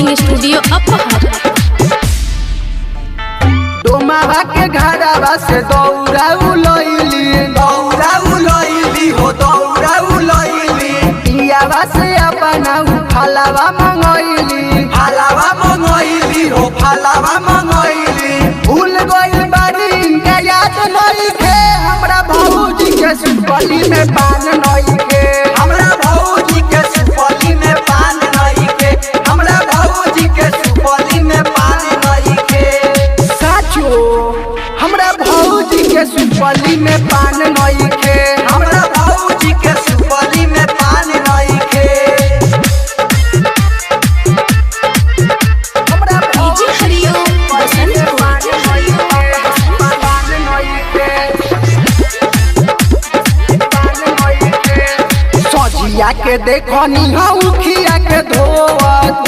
Recording studio अपहर। डोमावा के घरवा से दौरा उलैली हो दौरा उलैली पियावा से अपना फलावा मंगैली हो फलावा मंगैली। भूल गइल बारी इनके याद नहीं थे हमरा भौजी के सुपली में पान नहीं के हमरा भौजी के सुपली में पान नहीं के हमरा भौजी के सुपली में पान नहीं के साचो हमरा भौजी के सुपली में पान नहीं के हमरा भौजी के सुपली में पान नहीं के हमरा डीजे हरिओम बसंत सजिया के देखनी उखिया के धोवत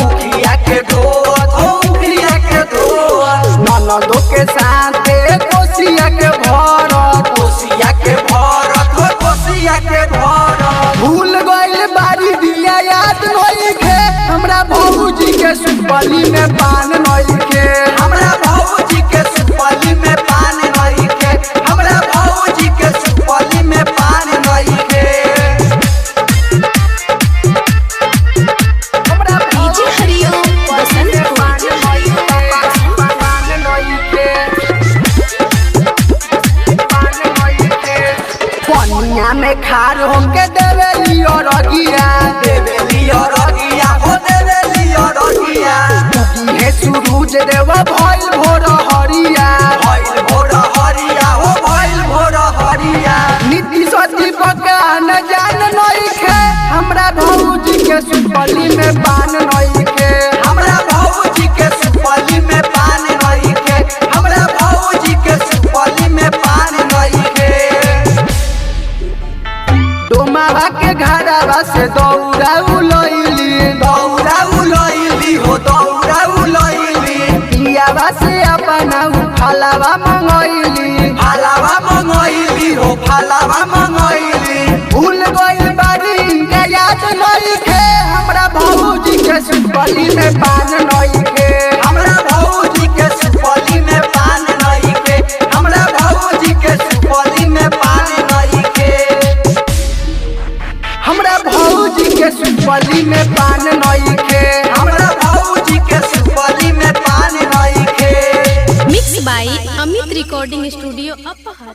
ननदो के साथे कोसिया के भरत भूल गइल बारी दिया याद नहीं के हमरा भौजी के सुपली में पान नहीं के हमरा भौजी के सुपली में पान नहीं के हमरा भौजी के सुपली में पान नहीं के डीजे हरिओम बसंत पनिया में खार होके देवेली रगिया हे सूरज देव भइल भोर हरिया नीति सती पकान जान नहीं खे हमरा भौजी के सुपली में पान नहीं के हमरा भौजी के सुपली में पान नहीं के हमरा भौजी के सुपली में पान नहीं के डोमावा के घरवा से दौरा उलैली हो दौरा उलैली पियावा से अपना फलावा मंगैली हो फलावा मंगैली। भूल गइल बारी इनके याद नहीं थे हमरा भौजी के सुपली में पान नहीं के हमरा भौजी के सुपली में पान नहीं के हमरा भौजी के सुपली में पान नहीं के हमरा भौजी के सुपली में पान नहीं के हमरा भौजी के सुपली में पान नहीं के। Mix by Amit recording studio Aphar.